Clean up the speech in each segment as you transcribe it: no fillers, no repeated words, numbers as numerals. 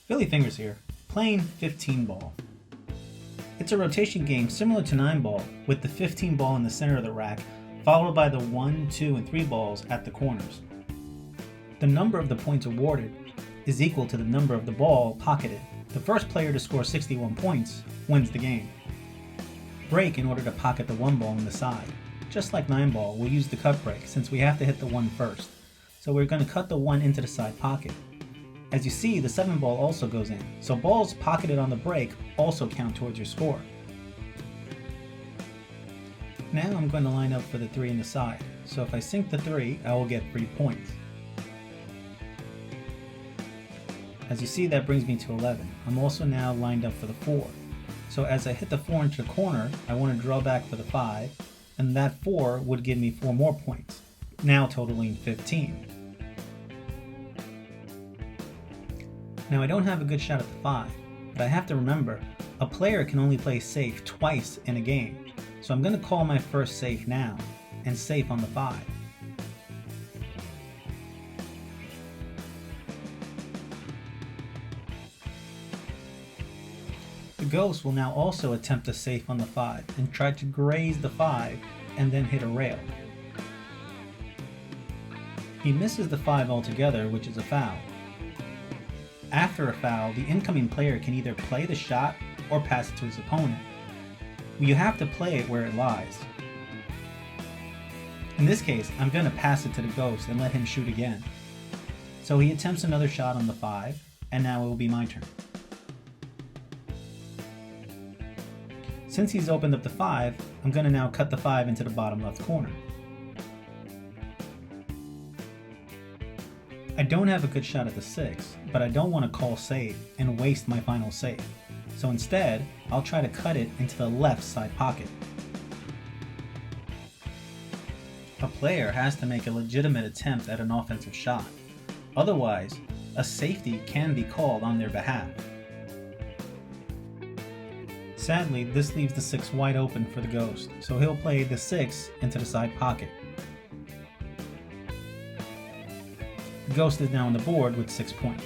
Philly Fingers here, playing 15 ball. It's a rotation game similar to 9 ball, with the 15 ball in the center of the rack, followed by the 1, 2, and 3 balls at the corners. The number of the points awarded is equal to the number of the ball pocketed. The first player to score 61 points wins the game. Break in order to pocket the 1 ball on the side. Just like 9 ball, we'll use the cut break since we have to hit the 1 first. So we're going to cut the 1 into the side pocket. As you see, the 7 ball also goes in, so balls pocketed on the break also count towards your score. Now I'm going to line up for the 3 in the side, so if I sink the 3, I will get 3 points. As you see, that brings me to 11. I'm also now lined up for the 4. So as I hit the 4 into the corner, I want to draw back for the 5, and that 4 would give me 4 more points, now totaling 15. Now I don't have a good shot at the 5, but I have to remember, a player can only play safe twice in a game, so I'm going to call my first safe now, and safe on the 5. The ghost will now also attempt a safe on the 5, and try to graze the 5, and then hit a rail. He misses the 5 altogether, which is a foul. After a foul, the incoming player can either play the shot or pass it to his opponent. You have to play it where it lies. In this case, I'm going to pass it to the ghost and let him shoot again. So he attempts another shot on the 5, and now it will be my turn. Since he's opened up the 5, I'm going to now cut the 5 into the bottom left corner. I don't have a good shot at the 6, but I don't want to call save and waste my final save. So instead, I'll try to cut it into the left side pocket. A player has to make a legitimate attempt at an offensive shot. Otherwise, a safety can be called on their behalf. Sadly, this leaves the 6 wide open for the ghost, so he'll play the 6 into the side pocket. The ghost is now on the board with 6 points.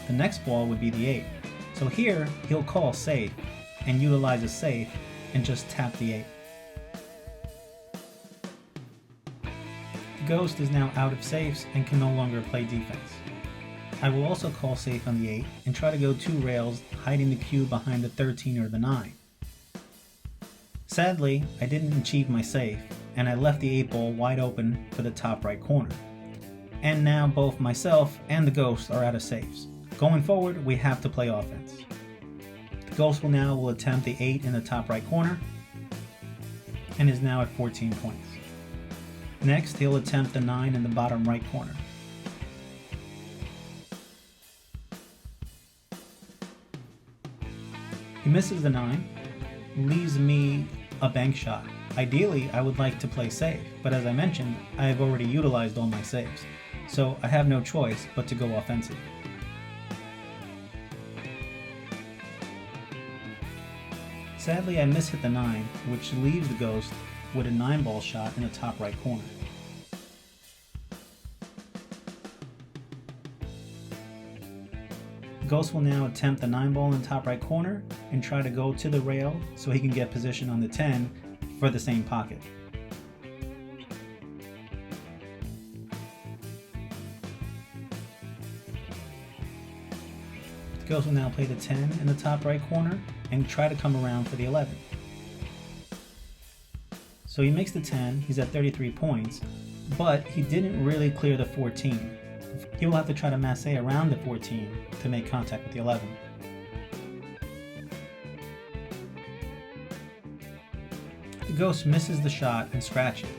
The next ball would be the 8, so here he'll call safe and utilize a safe and just tap the 8. The ghost is now out of safes and can no longer play defense. I will also call safe on the 8 and try to go 2 rails, hiding the cube behind the 13 or the 9. Sadly, I didn't achieve my safe, and I left the 8 ball wide open for the top right corner. And now both myself and the ghost are out of safes. Going forward, we have to play offense. The ghost will attempt the 8 in the top right corner, and is now at 14 points. Next, he'll attempt the 9 in the bottom right corner. He misses the 9, leaves me a bank shot. Ideally, I would like to play safe, but as I mentioned, I have already utilized all my saves, so I have no choice but to go offensive. Sadly, I mishit the 9, which leaves the ghost with a 9 ball shot in the top right corner. The ghost will now attempt the 9 ball in the top right corner and try to go to the rail so he can get position on the 10 for the same pocket. The ghost will now play the 10 in the top right corner and try to come around for the 11. So he makes the 10, he's at 33 points, but he didn't really clear the 14. He will have to try to masse around the 14 to make contact with the 11. The ghost misses the shot and scratches.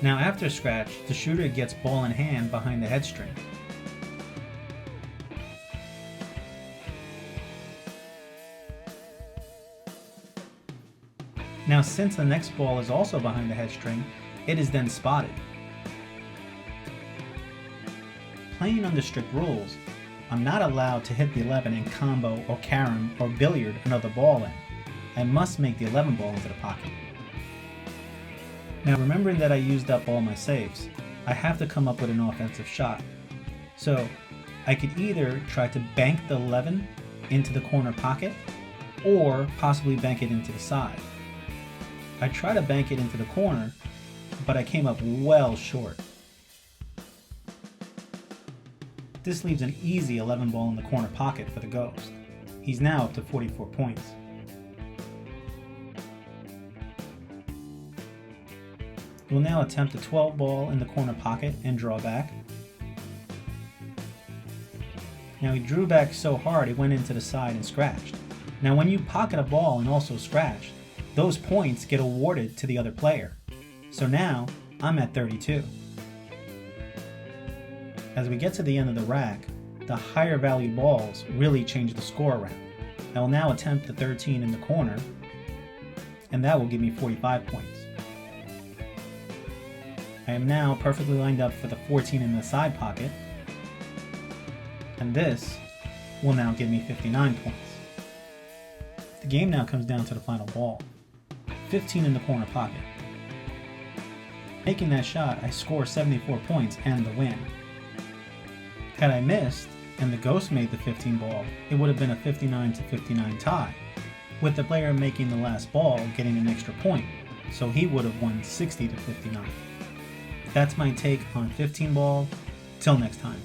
Now after a scratch, the shooter gets ball in hand behind the head string. Now since the next ball is also behind the head string, it is then spotted. Playing under strict rules, I'm not allowed to hit the 11 in combo or carom or billiard another ball in. I must make the 11 ball into the pocket. Now remembering that I used up all my saves, I have to come up with an offensive shot. So I could either try to bank the 11 into the corner pocket or possibly bank it into the side. I tried to bank it into the corner, but I came up well short. This leaves an easy 11 ball in the corner pocket for the ghost. He's now up to 44 points. We'll now attempt a 12 ball in the corner pocket and draw back. Now he drew back so hard it went into the side and scratched. Now when you pocket a ball and also scratch, those points get awarded to the other player. So now I'm at 32. As we get to the end of the rack, the higher value balls really change the score around. I will now attempt the 13 in the corner, and that will give me 45 points. I am now perfectly lined up for the 14 in the side pocket, and this will now give me 59 points. The game now comes down to the final ball, 15 in the corner pocket. Making that shot, I score 74 points and the win. Had I missed, and the ghost made the 15 ball, it would have been a 59-59 tie, with the player making the last ball getting an extra point, so he would have won 60-59. That's my take on 15 ball. Till next time.